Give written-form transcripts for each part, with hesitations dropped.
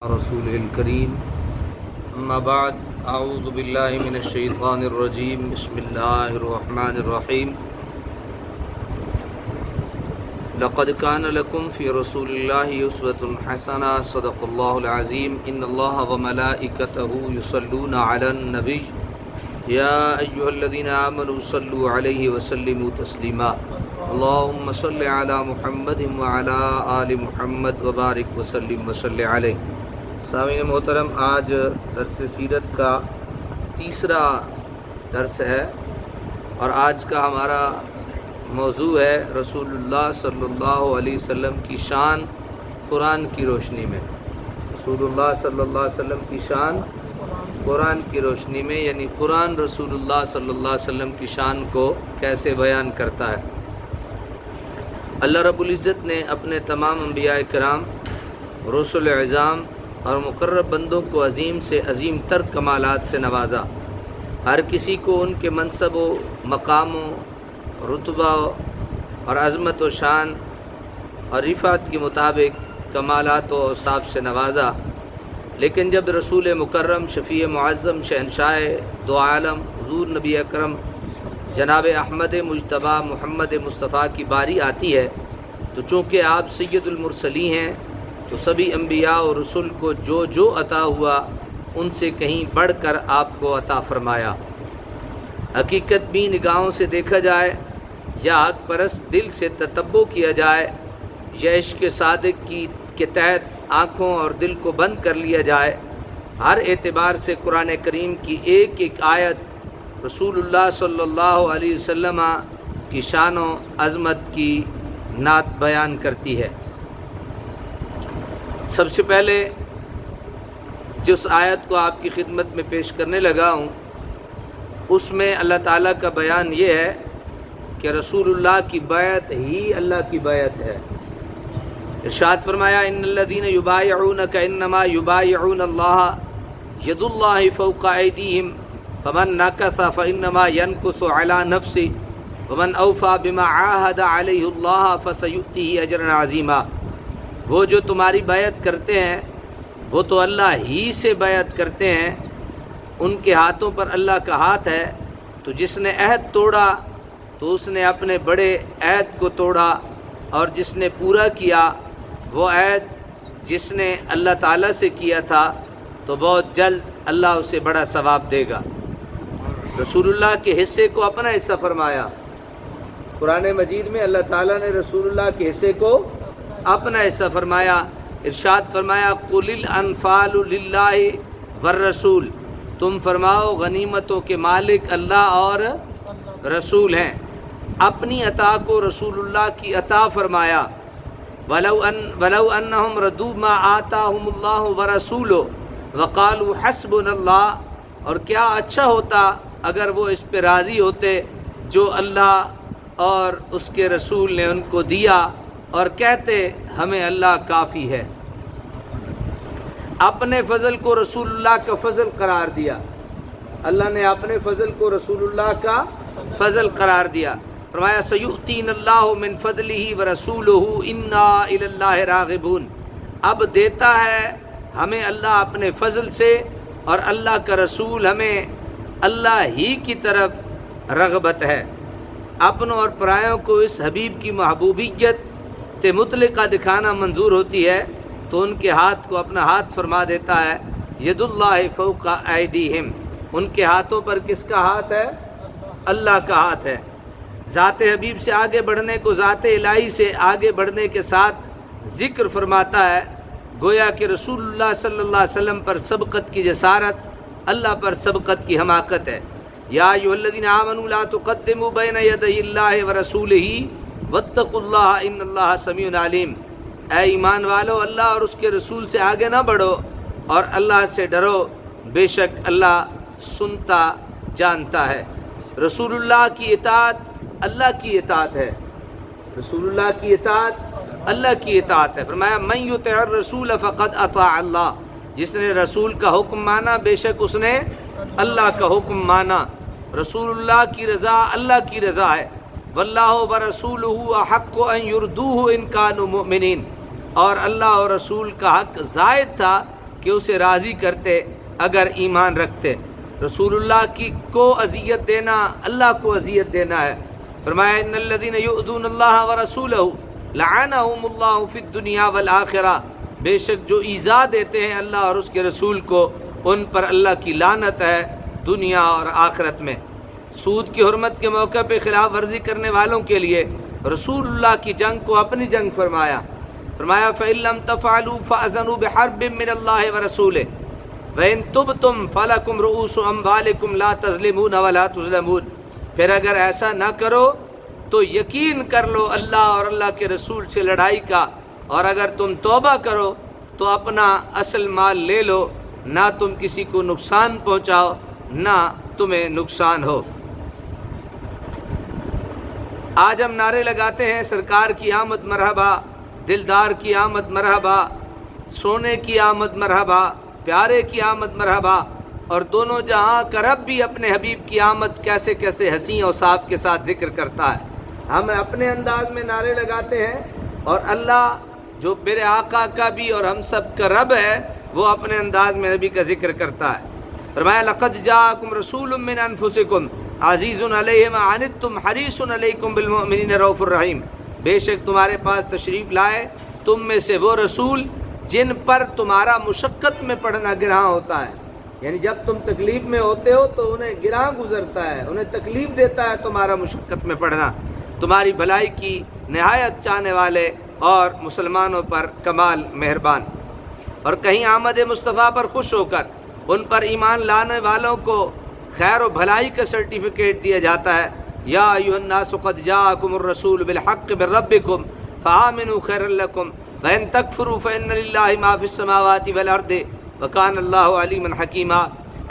رسوله الكريم أما بعد أعوذ بالله من الشيطان الرجيم بسم الله الرحمن الرحيم لقد كان لكم في رسول الله أسوة حسنة صدق الله العظيم إن الله وملائكته يصلون على النبي يا أيها الذين آمنوا صلوا عليه وسلموا تسليما اللهم صل على محمد وعلى آل محمد وبارك وسلم وصل عليه. سامعین محترم، آج درس سیرت کا تیسرا درس ہے اور آج کا ہمارا موضوع ہے رسول اللہ صلی اللہ علیہ وسلم کی شان قرآن کی روشنی میں. رسول اللہ صلی اللہ علیہ وسلم کی شان قرآن کی روشنی میں، یعنی قرآن رسول اللہ صلی اللہ علیہ وسلم کی شان کو کیسے بیان کرتا ہے. اللہ رب العزت نے اپنے تمام انبیاء کرام، رسل اعظام اور مقرب بندوں کو عظیم سے عظیم تر کمالات سے نوازا. ہر کسی کو ان کے منصب و مقام و رتبہ اور عظمت و شان اور رفعت کے مطابق کمالات و اوصاف سے نوازا. لیکن جب رسول مکرم، شفیع معظم، شہنشاہ دو عالم حضور نبی اکرم جناب احمد مجتبیٰ محمد مصطفیٰ کی باری آتی ہے تو چونکہ آپ سید المرسلین ہیں تو سبھی انبیاء اور رسول کو جو عطا ہوا ان سے کہیں بڑھ کر آپ کو عطا فرمایا. حقیقت بھی نگاہوں سے دیکھا جائے یا حق پرست دل سے تتبع کیا جائے یا عشق صادق کے تحت آنکھوں اور دل کو بند کر لیا جائے، ہر اعتبار سے قرآن کریم کی ایک ایک آیت رسول اللہ صلی اللہ علیہ وسلم کی شان و عظمت کی نعت بیان کرتی ہے. سب سے پہلے جس آیت کو آپ کی خدمت میں پیش کرنے لگا ہوں اس میں اللہ تعالیٰ کا بیان یہ ہے کہ رسول اللہ کی بیعت ہی اللہ کی بیعت ہے. ارشاد فرمایا ان الذین یبایعونک انما یبایعون اللہ ید اللہ فوق ایدیہم فمن نکث فانما ینکث علی نفسہ ومن اوفی بما عاہد علیہ اللہ فسیؤتیہ اجرا عظیما. وہ جو تمہاری بیعت کرتے ہیں وہ تو اللہ ہی سے بیعت کرتے ہیں، ان کے ہاتھوں پر اللہ کا ہاتھ ہے. تو جس نے عہد توڑا تو اس نے اپنے بڑے عہد کو توڑا، اور جس نے پورا کیا وہ عہد جس نے اللہ تعالیٰ سے کیا تھا تو بہت جلد اللہ اسے بڑا ثواب دے گا. رسول اللہ کے حصے کو اپنا حصہ فرمایا. قرآن مجید میں اللہ تعالیٰ نے رسول اللہ کے حصے کو اپنا حصہ فرمایا. ارشاد فرمایا قل الانفال للہ والرسول، تم فرماؤ غنیمتوں کے مالک اللہ اور رسول ہیں. اپنی عطا کو رسول اللہ کی عطا فرمایا. ولو انہم ردوا ما آتاہم اللہ ورسولہ وقالوا حسبنا اللہ، اور کیا اچھا ہوتا اگر وہ اس پہ راضی ہوتے جو اللہ اور اس کے رسول نے ان کو دیا اور کہتے ہمیں اللہ کافی ہے. اپنے فضل کو رسول اللہ کا فضل قرار دیا. اللہ نے اپنے فضل کو رسول اللہ کا فضل قرار دیا. فرمایا سیؤتین اللہ من فضلہ ورسولہ انا الی اللہ راغبون. اب دیتا ہے ہمیں اللہ اپنے فضل سے اور اللہ کا رسول ہمیں اللہ ہی کی طرف رغبت ہے. اپنوں اور پرایوں کو اس حبیب کی محبوبیت مطلقہ دکھانا منظور ہوتی ہے تو ان کے ہاتھ کو اپنا ہاتھ فرما دیتا ہے. ید اللہ فوق ایدیہم، ان کے ہاتھوں پر کس کا ہاتھ ہے؟ اللہ کا ہاتھ ہے. ذات حبیب سے آگے بڑھنے کو ذات الہی سے آگے بڑھنے کے ساتھ ذکر فرماتا ہے، گویا کہ رسول اللہ صلی اللہ علیہ وسلم پر سبقت کی جسارت، اللہ پر سبقت کی حماقت ہے. یا ایھا الذین آمنوا لا تقدموا بین یدی اللہ ورسولہ واتقوا اللہ ان اللہ سمیع علیم. اے ایمان والو، اللہ اور اس کے رسول سے آگے نہ بڑھو اور اللہ سے ڈرو، بے شک اللہ سنتا جانتا ہے. رسول اللہ کی اطاعت اللہ کی اطاعت ہے. رسول اللہ کی اطاعت اللہ کی اطاعت ہے. فرمایا من یطع الرسول فقد اطاع اللہ، جس نے رسول کا حکم مانا بے شک اس نے اللہ کا حکم مانا. رسول اللہ کی رضا اللہ کی رضا ہے. واللہ ورسولہ احق ان یردوہ ان کانوا مؤمنین، اور اللہ اور رسول کا حق زائد تھا کہ اسے راضی کرتے اگر ایمان رکھتے۔ رسول اللہ کی کو اذیت دینا اللہ کو اذیت دینا ہے۔ فرمایا ان الذین یؤذون اللہ ورسولہ لعنہم اللہ فی الدنیا والآخرہ، بے شک جو ایذا دیتے ہیں اللہ اور اس کے رسول کو ان پر اللہ کی لعنت ہے دنیا اور آخرت میں۔ سود کی حرمت کے موقع پہ خلاف ورزی کرنے والوں کے لیے رسول اللہ کی جنگ کو اپنی جنگ فرمایا۔ فرمایا فَإِن لَّمْ تَفْعَلُوا فَأَذَنُوا بِحَرْبٍ مِّنَ اللَّهِ وَرَسُولِهِ وَإِن تُبْتُمْ فَلَكُمْ رُءُوسُ أَمْوَالِكُمْ لَا تَظْلِمُونَ وَلَا تُظْلَمُونَ، پھر اگر ایسا نہ کرو تو یقین کر لو اللہ اور اللہ کے رسول سے لڑائی کا، اور اگر تم توبہ کرو تو اپنا اصل مال لے لو، نہ تم کسی کو نقصان پہنچاؤ نہ تمہیں نقصان ہو۔ آج ہم نعرے لگاتے ہیں سرکار کی آمد مرحبا، دلدار کی آمد مرحبا، سونے کی آمد مرحبا، پیارے کی آمد مرحبا، اور دونوں جہاں کا رب بھی اپنے حبیب کی آمد کیسے کیسے حسین اور صاف کے ساتھ ذکر کرتا ہے۔ ہم اپنے انداز میں نعرے لگاتے ہیں، اور اللہ جو میرے آقا کا بھی اور ہم سب کا رب ہے وہ اپنے انداز میں نبی کا ذکر کرتا ہے۔ فرمایا لقد جاءکم رسول من انفسکم عزیز علیہ ما عنتم حریص علیکم بالمؤمنین رؤوف الرحیم، بے شک تمہارے پاس تشریف لائے تم میں سے وہ رسول جن پر تمہارا مشقت میں پڑنا گراں ہوتا ہے، یعنی جب تم تکلیف میں ہوتے ہو تو انہیں گراں گزرتا ہے، انہیں تکلیف دیتا ہے تمہارا مشقت میں پڑنا، تمہاری بھلائی کی نہایت چاہنے والے اور مسلمانوں پر کمال مہربان۔ اور کہیں آمد مصطفیٰ پر خوش ہو کر ان پر ایمان لانے والوں کو خیر و بھلائی کا سرٹیفکیٹ دیا جاتا ہے۔ یا ایھا الناس قد جاءکم الرسول بالحق من ربکم فآمنوا خیرا لکم وإن تکفروا فإن للہ ما فی السماوات والارض وکان اللہ علیما حکیما،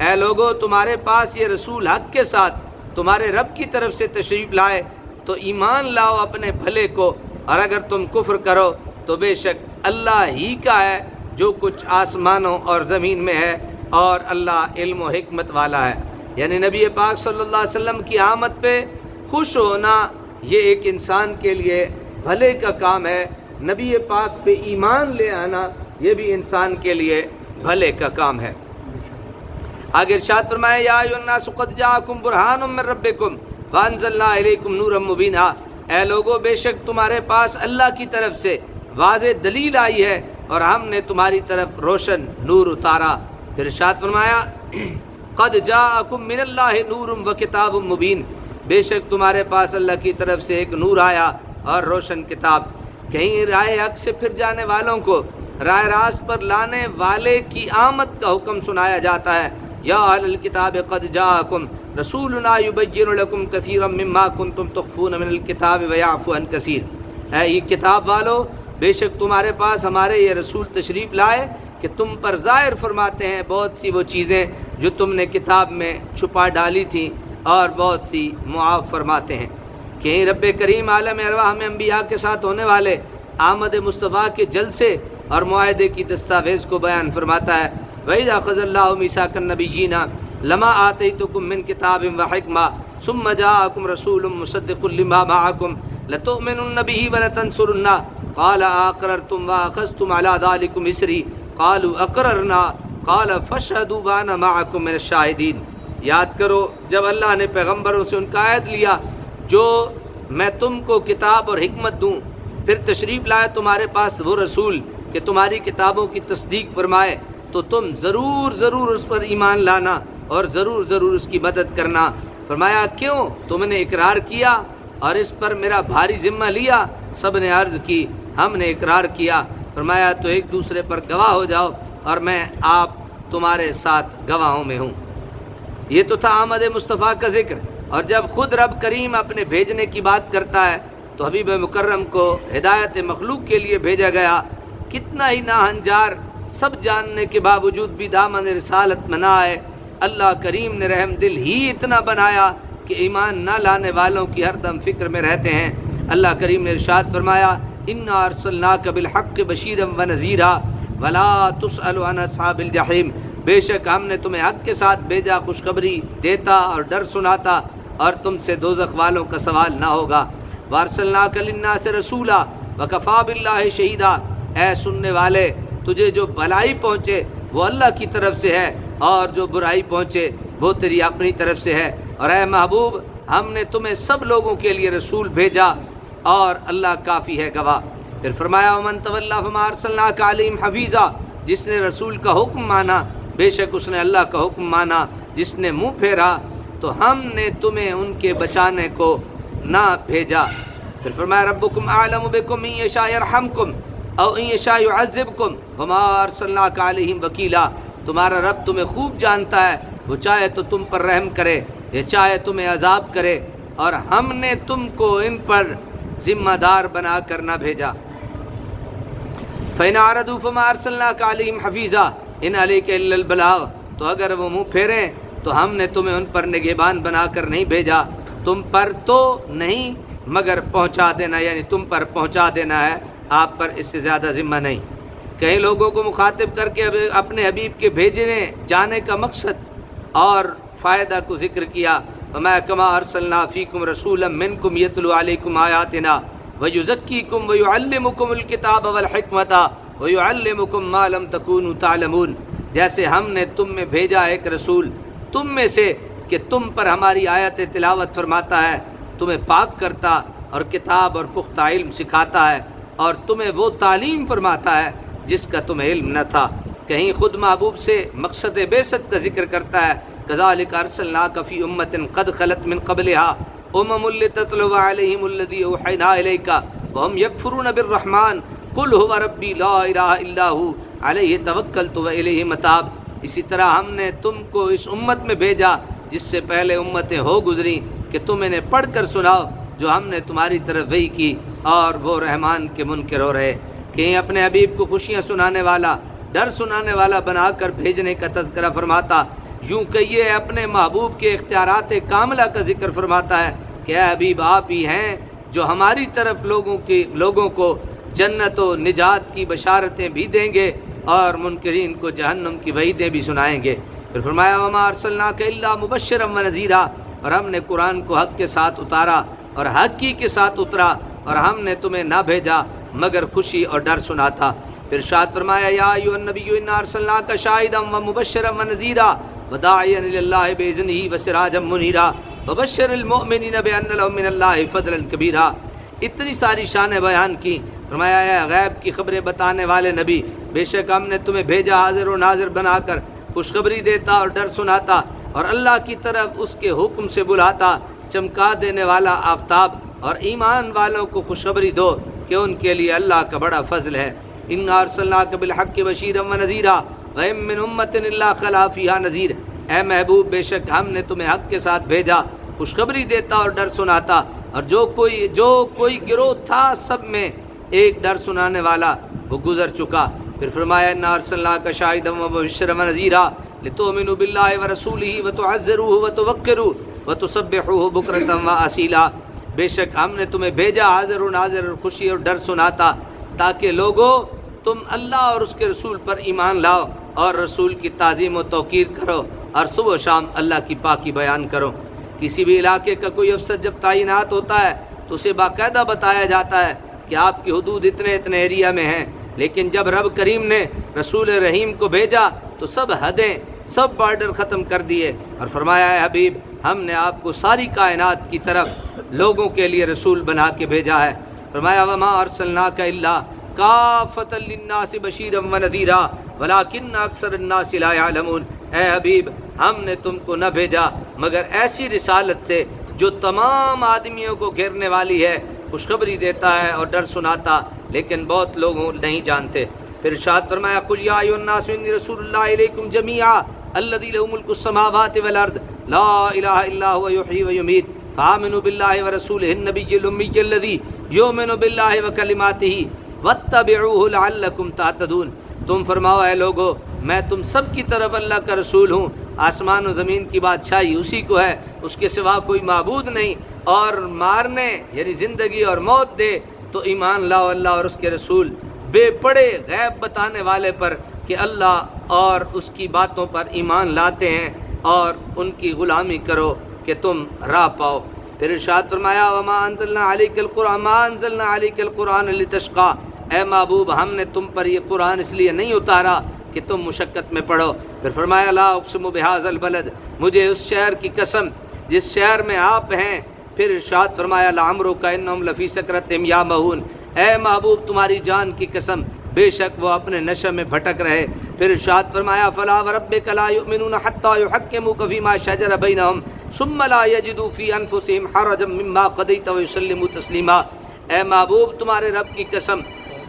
اے لوگو تمہارے پاس یہ رسول حق کے ساتھ تمہارے رب کی طرف سے تشریف لائے تو ایمان لاؤ اپنے بھلے کو، اور اگر تم کفر کرو تو بے شک اللہ ہی کا ہے جو کچھ آسمانوں اور زمین میں ہے، اور اللہ علم و حکمت والا ہے۔ یعنی نبی پاک صلی اللہ علیہ وسلم کی آمد پہ خوش ہونا یہ ایک انسان کے لیے بھلے کا کام ہے، نبی پاک پہ ایمان لے آنا یہ بھی انسان کے لیے بھلے کا کام ہے۔ آگے ارشاد فرمایا یا ایھا الناس قد جاءکم برہان من ربکم وانزلنا الیکم نورا مبینا، اے لوگو بے شک تمہارے پاس اللہ کی طرف سے واضح دلیل آئی ہے اور ہم نے تمہاری طرف روشن نور اتارا۔ پھر ارشاد فرمایا قد جاءکم من اللہ نور و کتاب مبین، بے شک تمہارے پاس اللہ کی طرف سے ایک نور آیا اور روشن کتاب۔ کہیں رائے حق سے پھر جانے والوں کو رائے راست پر لانے والے کی آمد کا حکم سنایا جاتا ہے۔ یا اہل الکتاب قد جاءکم رسولنا یبین لکم کثیرا مما کنتم تخفون من الکتاب ویعفو عن کثیر، اے یہ کتاب والو بے شک تمہارے پاس ہمارے یہ رسول تشریف لائے کہ تم پر ظاہر فرماتے ہیں بہت سی وہ چیزیں جو تم نے کتاب میں چھپا ڈالی تھیں، اور بہت سی معاف فرماتے ہیں۔ کہ رب کریم عالم ارواح میں انبیاء کے ساتھ ہونے والے آمد مصطفیٰ کے جلسے اور معاہدے کی دستاویز کو بیان فرماتا ہے۔ وَإِذَا أَخَذَ اللَّهُ مِيثَاقَ النَّبِيِّينَ لَمَا آتَيْتُكُم مِّن كِتَابٍ وَحِكْمَةٍ ثُمَّ جَاءَكُمْ رَسُولٌ مُّصَدِّقٌ لِّمَا مَعَكُمْ لَتُؤْمِنُنَّ بِهِ وَلَتَنصُرُنَّهُ قَالَ أَأَقْرَرْتُمْ وَأَخَذْتُمْ عَلَىٰ ذَٰلِكُمْ إِصْرِي قَالُوا أَقْرَرْنَا قَالَ فَاشْهَدُوا وَأَنَا مَعَكُم مِّنَ الشَّاهِدِينَ۔ یاد کرو جب اللہ نے پیغمبروں سے ان کا عہد لیا جو میں تم کو کتاب اور حکمت دوں، پھر تشریف لائے تمہارے پاس وہ رسول کہ تمہاری کتابوں کی تصدیق فرمائے، تو تم ضرور ضرور اس پر ایمان لانا اور ضرور ضرور اس کی مدد کرنا۔ فرمایا کیوں تم نے اقرار کیا اور اس پر میرا بھاری ذمہ لیا؟ سب نے عرض کی ہم نے اقرار کیا۔ فرمایا تو ایک دوسرے پر گواہ ہو جاؤ اور میں آپ تمہارے ساتھ گواہوں میں ہوں۔ یہ تو تھا آمد مصطفیٰ کا ذکر، اور جب خود رب کریم اپنے بھیجنے کی بات کرتا ہے تو حبیب مکرم کو ہدایت مخلوق کے لیے بھیجا گیا۔ کتنا ہی ناہنجار سب جاننے کے باوجود بھی دامن رسالت میں نہ آئے، اللہ کریم نے رحم دل ہی اتنا بنایا کہ ایمان نہ لانے والوں کی ہر دم فکر میں رہتے ہیں۔ اللہ کریم نے ارشاد فرمایا انا ارسلناک بالحق بشیرا ونذیرا ولا تسأل عن اصحاب الجحیم، بے شک ہم نے تمہیں حق کے ساتھ بھیجا، خوشخبری دیتا اور ڈر سناتا، اور تم سے دوزخ والوں کا سوال نہ ہوگا۔ وارسلناک للناس رسولا وکفی باللہ شہیدا، اے سننے والے تجھے جو بھلائی پہنچے وہ اللہ کی طرف سے ہے، اور جو برائی پہنچے وہ تیری اپنی طرف سے ہے۔ اور اے محبوب، ہم نے تمہیں سب لوگوں کے لیے رسول بھیجا اور اللہ کافی ہے گواہ۔ پھر فرمایا ومن تولی فما ارسلناک علیہم حفیظا، جس نے رسول کا حکم مانا بے شک اس نے اللہ کا حکم مانا، جس نے منہ پھیرا تو ہم نے تمہیں ان کے بچانے کو نہ بھیجا۔ پھر فرمایا ربکم اعلم بکم ان یشاء یرحمکم او ان یشاء یعذبکم وما ارسلناک علیہم وکیلا، تمہارا رب تمہیں خوب جانتا ہے، وہ چاہے تو تم پر رحم کرے یا چاہے تمہیں عذاب کرے، اور ہم نے تم کو ان پر ذمہ دار بنا کر نہ بھیجا۔ فَإِنْ أَعْرَضُوا فَمَا أَرْسَلْنَاكَ عَلَيْهِمْ حَفِيظًا إِنْ عَلَيْكَ إِلَّا الْبَلَاغُ، تو اگر وہ منہ پھیریں تو ہم نے تمہیں ان پر نگہبان بنا کر نہیں بھیجا، تم پر تو نہیں مگر پہنچا دینا، یعنی تم پر پہنچا دینا ہے، آپ پر اس سے زیادہ ذمہ نہیں۔ کئی لوگوں کو مخاطب کر کے اپنے حبیب کے بھیجنے جانے کا مقصد اور فائدہ کو ذکر کیا، وَمَا كَمَا أَرْسَلْنَا فِيكُمْ رَسُولًا مِّنْكُمْ يَتْلُو عَلَيْكُمْ آيَاتِنَا وَيُزَكِّيكُمْ وَيُعَلِّمُكُمُ الْكِتَابَ وَالْحِكْمَةَ وَيُعَلِّمُكُمْ مَا لَمْ تَكُونُوا تَعْلَمُونَ، جیسے ہم نے تم میں بھیجا ایک رسول تم میں سے کہ تم پر ہماری آیت تلاوت فرماتا ہے، تمہیں پاک کرتا اور کتاب اور پختہ علم سکھاتا ہے، اور تمہیں وہ تعلیم فرماتا ہے جس کا تمہیں علم نہ تھا۔ کہیں خود محبوب سے مقصد بعثت کا ذکر کرتا ہے، كَذَلِكَ أَرْسَلْنَاكَ فِي أُمَّةٍ قَدْ خَلَتْ مِنْ قَبْلِهَا أُمَمٌ لِتَتْلُوَ عَلَيْهِمُ الَّذِي أَوْحَيْنَا إِلَيْكَ وَهُمْ يَكْفُرُونَ بِالرَّحْمَنِ قُلْ هُوَ رَبِّي لَا إِلَهَ إِلَّا هُوَ عَلَيْهِ تَوَكَّلْتُ وَإِلَيْهِ مَتَابِ۔ اسی طرح ہم نے تم کو اس امت میں بھیجا جس سے پہلے امتیں ہو گزری کہ تم انہیں پڑھ کر سناؤ جو ہم نے تمہاری طرف وحی کی، اور وہ رحمان کے منکر ہو رہے۔ کہیں اپنے حبیب کو خوشیاں سنانے والا، ڈر سنانے والا بنا کر بھیجنے کا تذکرہ فرماتا، یوں کہیے اپنے محبوب کے اختیارات کاملہ کا ذکر فرماتا ہے کہ اے حبیب آپ ہی ہیں جو ہماری طرف لوگوں کو جنت و نجات کی بشارتیں بھی دیں گے اور منکرین کو جہنم کی وعیدیں بھی سنائیں گے۔ پھر فرمایا وما ارسلناک الا مبشرا ونذیرا، اور ہم نے قرآن کو حق کے ساتھ اتارا اور حق ہی کے ساتھ اترا، اور ہم نے تمہیں نہ بھیجا مگر خوشی اور ڈر سناتا۔ پھر ارشاد فرمایا یا ایھا النبی انا ارسلناک شاہدا ومبشرا ونذیرا وداعیا الی اللہ باذنہ وسراجا منیرا وبشر المؤمنین بان لهم من اللہ فضلا کبیرا۔ اتنی ساری شانیں بیان کی، فرمایا اے غیب کی خبریں بتانے والے نبی، بے شک ہم نے تمہیں بھیجا حاضر و ناظر بنا کر، خوشخبری دیتا اور ڈر سناتا، اور اللہ کی طرف اس کے حکم سے بلاتا، چمکا دینے والا آفتاب، اور ایمان والوں کو خوشخبری دو کہ ان کے لیے اللہ کا بڑا فضل ہے۔ انا ارسلناک بالحق بشیرا ونذیرا وان من امۃ الا خلا فیہا نذیر، اے محبوب بے شک ہم نے تمہیں حق کے ساتھ بھیجا، خوشخبری دیتا اور ڈر سناتا، اور جو کوئی گروہ تھا سب میں ایک ڈر سنانے والا وہ گزر چکا۔ پھر فرمایا انا ارسلناک شاہدا ومبشرا ونذیرا لتؤمنوا باللہ ورسولہ وتعزروہ وتوقروہ وتسبحوہ بکرۃ واصیلا، بے شک ہم نے تمہیں بھیجا حاضر و ناظر اور خوشی اور ڈر سناتا، تاکہ لوگوں تم اللہ اور اس کے رسول پر ایمان لاؤ اور رسول کی تعظیم و توقیر کرو، اور صبح و شام اللہ کی پاکی بیان کرو۔ کسی بھی علاقے کا کوئی افسر جب تعینات ہوتا ہے تو اسے باقاعدہ بتایا جاتا ہے کہ آپ کی حدود اتنے ایریا میں ہیں، لیکن جب رب کریم نے رسول رحیم کو بھیجا تو سب حدیں، سب بارڈر ختم کر دیے، اور فرمایا اے حبیب ہم نے آپ کو ساری کائنات کی طرف لوگوں کے لیے رسول بنا کے بھیجا ہے۔ فرمایا وما ارسلناک الا کافۃ للناس بشیرا ونذیرا ولکن اکثر الناس لا یعلمون، اے حبیب ہم نے تم کو نہ بھیجا مگر ایسی رسالت سے جو تمام آدمیوں کو گھیرنے والی ہے، خوشخبری دیتا ہے اور ڈر سناتا، لیکن بہت لوگ نہیں جانتے۔ پھر ارشاد فرمایا قل یا ایھا الناس انی رسول اللہ الیکم جمیعا الذی لہ ملک السماوات والارض لا الہ الا هو یحیی ویمیت فآمنوا باللہ ورسولہ النبی الامی الذی یؤمن باللہ وکلماتہ واتبعوہ لعلکم تہتدون۔ تم فرماؤ اے لوگو میں تم سب کی طرف اللہ کا رسول ہوں، آسمان و زمین کی بادشاہی اسی کو ہے، اس کے سوا کوئی معبود نہیں، اور مارنے یعنی زندگی اور موت دے تو ایمان لاؤ اللہ اور اس کے رسول، بے پڑے غیب بتانے والے پر کہ اللہ اور اس کی باتوں پر ایمان لاتے ہیں، اور ان کی غلامی کرو کہ تم راہ پاؤ۔ پھر ارشاد فرمایا وما انزلنا علیک القرآن ما انزلنا علیک القرآن لتشقی، اے محبوب ہم نے تم پر یہ قرآن اس لیے نہیں اتارا کہ تم مشقت میں پڑو۔ پھر فرمایا لا اقسم بہذا البلد، مجھے اس شہر کی قسم جس شہر میں آپ ہیں۔ پھر ارشاد فرمایا لعمرک انہم لفی سکرتہم یعمہون، اے محبوب تمہاری جان کی قسم بے شک وہ اپنے نشے میں بھٹک رہے۔ پھر ارشاد فرمایا فلا وربک لا یؤمنون حتی یحکموک فیما شجر بینہم ثم لا یجدوا فی انفسہم حرجا مما قضیت ویسلموا تسلیما، اے محبوب تمہارے رب کی قسم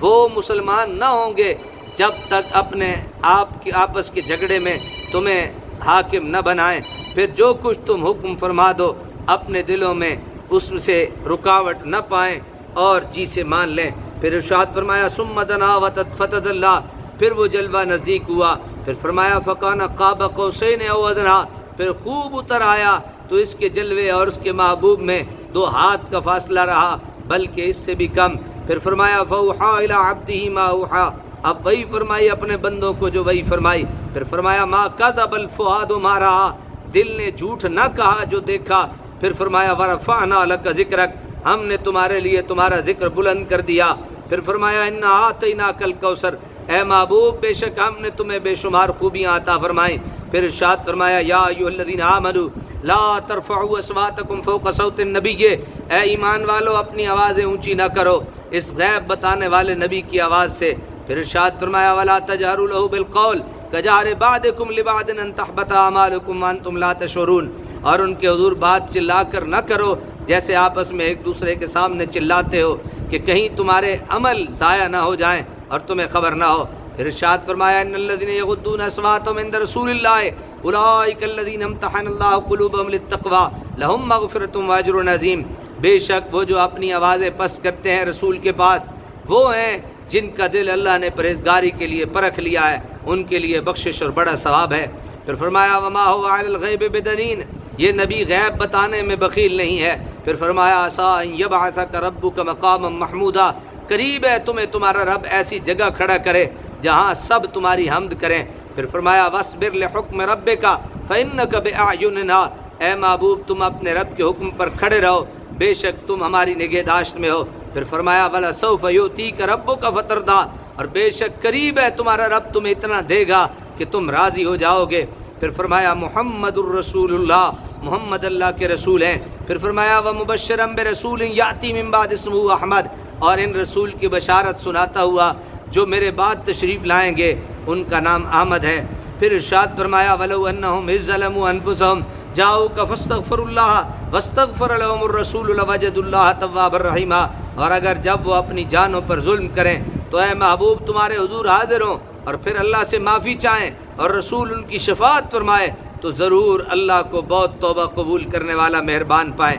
وہ مسلمان نہ ہوں گے جب تک اپنے آپ کے آپس کے جھگڑے میں تمہیں حاکم نہ بنائیں، پھر جو کچھ تم حکم فرما دو اپنے دلوں میں اس سے رکاوٹ نہ پائیں اور جی سے مان لیں۔ پھر ارشاد فرمایا ثم دنا فتدلی، پھر وہ جلوہ نزدیک ہوا۔ پھر فرمایا فکان قاب قوسین او ادنی، پھر خوب اتر آیا تو اس کے جلوے اور اس کے محبوب میں 2 ہاتھ کا فاصلہ رہا بلکہ اس سے بھی کم۔ پھر فرمایا فاوحی الی عبدہ ما اوحی، اب وہی فرمائی اپنے بندوں کو جو وہی فرمائی۔ پھر فرمایا ما کذب الفؤاد ما رأى، دل نے جھوٹ نہ کہا جو دیکھا۔ پھر فرمایا ورفعنا لک ذکرک، ہم نے تمہارے لیے تمہارا ذکر بلند کر دیا۔ پھر فرمایا انا اعطیناک الکوثر، اے محبوب بے شک ہم نے تمہیں بے شمار خوبیاں عطا فرمائیں۔ پھر ارشاد فرمایا یا ایھا الذین آمنوا لا ترفعوا اصواتکم فوق صوت النبی، اے ایمان والو اپنی آوازیں اونچی نہ کرو اس غیب بتانے والے نبی کی آواز سے۔ پھر ارشاد فرمایا ولا تجہروا له بالقول کجہر بعضکم لبعض ان تحبط اعمالکم وانتم لا تشعرون، اور ان کے حضور بات چلا کر نہ کرو جیسے آپس میں ایک دوسرے کے سامنے چلاتے ہو کہ کہیں تمہارے عمل ضائع نہ ہو جائیں اور تمہیں خبر نہ ہو۔ پھر ارشاد فرمایا ان الذین یغضون اصواتهم عند رسول اللہ اولئک الذین امتحن اللہ قلوبهم للتقوی لهم مغفرۃ واجر عظیم، بے شک وہ جو اپنی آوازیں پست کرتے ہیں رسول کے پاس وہ ہیں جن کا دل اللہ نے پرہیزگاری کے لیے پرکھ لیا ہے، ان کے لیے بخشش اور بڑا ثواب ہے۔ پھر فرمایا وما هو علی الغیب بدنین، یہ نبی غیب بتانے میں بخیل نہیں ہے۔ پھر فرمایا عسیٰ ان یبعثک ربک مقاما محمودا، قریب ہے تمہیں تمہارا رب ایسی جگہ کھڑا کرے جہاں سب تمہاری حمد کریں۔ پھر فرمایا واصبر لحکم ربک فانک باعیننا، اے محبوب تم اپنے رب کے حکم پر کھڑے رہو بے شک تم ہماری نگہداشت میں ہو۔ پھر فرمایا ولسوف یؤتیک ربک فترضی، اور بے شک قریب ہے تمہارا رب تمہیں اتنا دے گا کہ تم راضی ہو جاؤ گے۔ پھر فرمایا محمد الرسول اللہ، محمد اللہ کے رسول ہیں۔ پھر فرمایا ومبشرا برسول یاتی من بعد اسمہ احمد، اور ان رسول کی بشارت سناتا ہوا جو میرے بعد تشریف لائیں گے ان کا نام احمد ہے۔ پھر ارشاد فرمایا ولو انہم اذ ظلموا انفسہم جاؤک فاستغفروا اللہ واستغفر لهم الرسول لوجدوا اللہ توابا رحیما، اور اگر جب وہ اپنی جانوں پر ظلم کریں تو اے محبوب تمہارے حضور حاضر ہوں اور پھر اللہ سے معافی چاہیں اور رسول ان کی شفاعت فرمائے تو ضرور اللہ کو بہت توبہ قبول کرنے والا مہربان پائیں۔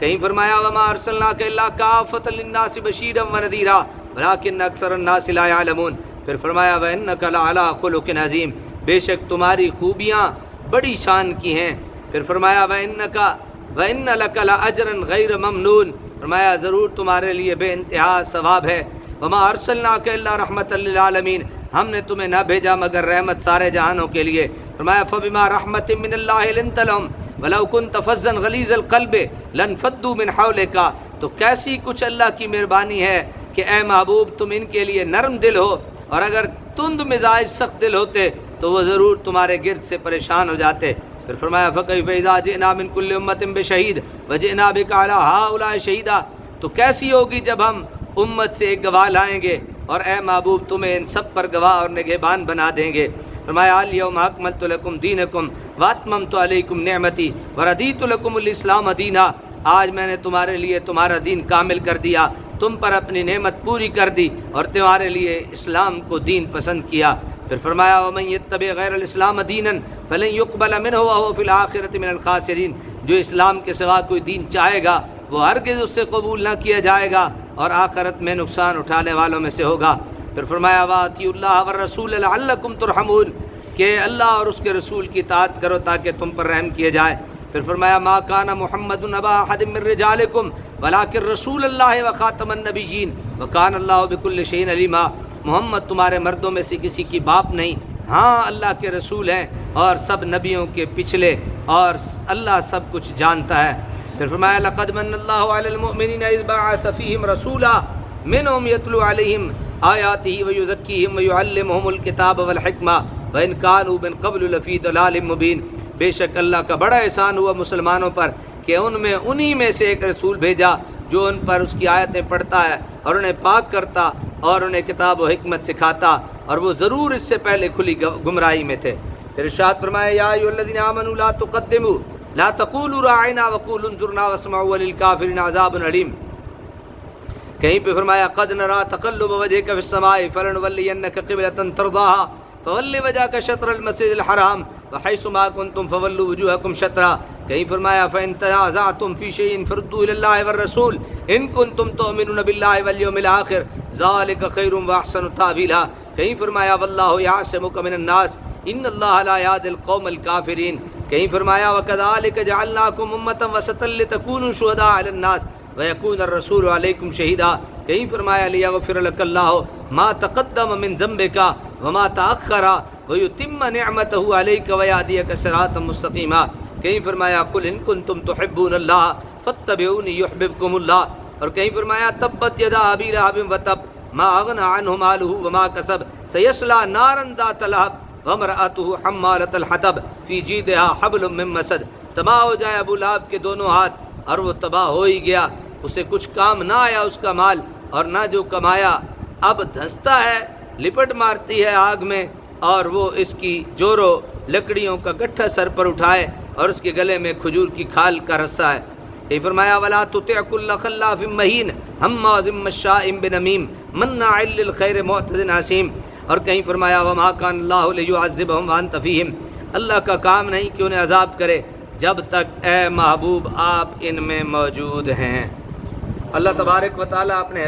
کہیں فرمایا وما ارسلناک الا کافۃ للناس بشیرا ونذیرا ولکن اکثر الناس لا یعلمون۔ پھر فرمایا وانک لعلی خلق عظیم، بے شک تمہاری خوبیاں بڑی شان کی ہیں۔ پھر فرمایا وان لک لاجرا غیر ممنون، فرمایا ضرور تمہارے لیے بے انتہا ثواب ہے۔ وما ارسلناک الا رحمۃ للعالمین، ہم نے تمہیں نہ بھیجا مگر رحمت سارے جہانوں کے لیے۔ فرمایا فبما رحمۃ من اللہ لنت لهم ولو كنت فظا غلیظ القلب لانفضوا من حولک، تو کیسی کچھ اللہ کی مہربانی ہے کہ اے محبوب تم ان کے لیے نرم دل ہو، اور اگر تند مزاج سخت دل ہوتے تو وہ ضرور تمہارے گرد سے پریشان ہو جاتے۔ پھر فرمایا فکیف اذا جئنا من کل امۃ بشہید وجئنا بک علی ہؤلاء شہیدا، تو کیسی ہوگی جب ہم امت سے ایک گواہ لائیں گے اور اے محبوب تمہیں ان سب پر گواہ اور نگہبان بنا دیں گے۔ فرمایا الیوم اکملت لکم دینکم واتممت علیکم نعمتی وردیت لکم الاسلام دینا، آج میں نے تمہارے لیے تمہارا دین کامل کر دیا، تم پر اپنی نعمت پوری کر دی اور تمہارے لیے اسلام کو دین پسند کیا۔ پھر فرمایا ومن یتبع غیر الاسلام دینا فلن یقبل منہ وہو فی الآخرۃ من الخاسرین، جو اسلام کے سوا کوئی دین چاہے گا وہ ہرگز اس سے قبول نہ کیا جائے گا اور آخرت میں نقصان اٹھانے والوں میں سے ہوگا۔ پھر فرمایا واطیعوا اللہ والرسول لعلکم ترحمون، کہ اللہ اور اس کے رسول کی اطاعت کرو تاکہ تم پر رحم کیے جائے۔ پھر فرمایا ما کان محمد ابا احد من رجالکم ولکن رسول اللہ وخاتم النبیین وکان اللہ بکل شیء علیما، محمد تمہارے مردوں میں سے کسی کی باپ نہیں، ہاں اللہ کے رسول ہیں اور سب نبیوں کے پچھلے، اور اللہ سب کچھ جانتا ہے۔ پھر فرمایا لقد من اللہ علی المؤمنین اذ بعث فیہم رسولا منہم یتلو علیہم آیاتہ ویزکیہم ویعلمہم الکتاب والحکمہ وإن كانوا من قبل لفی ضلال مبین. بے شک اللہ کا بڑا احسان ہوا مسلمانوں پر کہ انہی میں سے ایک رسول بھیجا جو ان پر اس کی آیتیں پڑھتا ہے اور انہیں پاک کرتا اور انہیں کتاب و حکمت سکھاتا، اور وہ ضرور اس سے پہلے کھلی گمراہی میں تھے. پھر ارشاد فرمایا یا ایھا الذین آمنوا لا تقدموا لا تقولوا راعنا وقولوا انظرنا واسمعوا وللکافرین عذاب علیم. کہیں پہ فرمایا قد نرى تقلب وجهك في السماء فلنولینک قبلة ترضاها فول وجهك شطر المسجد الحرام وحيث ما كنتم فولوا وجوهكم شطرا. کہیں فرمایا فإن تنازعتم في شيء فردوه إلى الله والرسول إن كنتم تؤمنون بالله واليوم الآخر ذلك خير وأحسن تأويلا. کہیں فرمایا والله يعصمك من الناس إن الله لا يهدي القوم الكافرين. کہیں فرمایا وكذلك جعلناكم أمة وسطا لتكونوا شهداء على الناس ويكون الرسول عليكم شهيدا. کہیں فرمایا ليغفر لك الله ما تقدم من ذنبك وما تأخر ويتم نعمته عليك ويهديك صراطا مستقيما. کہیں فرمایا قل ان کنتم تحبون اللہ فاتبعونی یحببکم اللہ. اور کہیں فرمایا تبت یدا ابی لہب وتب ما اغنى عنہ مالہ وما کسب سیصلی نارا ذات لہب وامرأته حمالۃ الحطب فی جیدها حبل من مسد. تباہ ہو جائیں ابو لہب کے دونوں ہاتھ، اور وہ تباہ ہو ہی گیا، اسے کچھ کام نہ آیا اس کا مال اور نہ جو کمایا. اب دھنستا ہے، لپٹ مارتی ہے آگ میں، اور وہ اس کی جورو لکڑیوں کا گٹھا سر پر اٹھائے اور اس کے گلے میں کھجور کی کھال کا رسہ ہے. کہیں فرمایا ولا تطع كل خلاف مہین ہماز مشاء بنمیم مناع للخیر معتد عصیم. اور کہیں فرمایا وما كان اللہ لیعذبهم وانت فیہم. اللہ کا کام نہیں کہ انہیں عذاب کرے جب تک اے محبوب آپ ان میں موجود ہیں. اللہ تبارک و تعالیٰ اپنے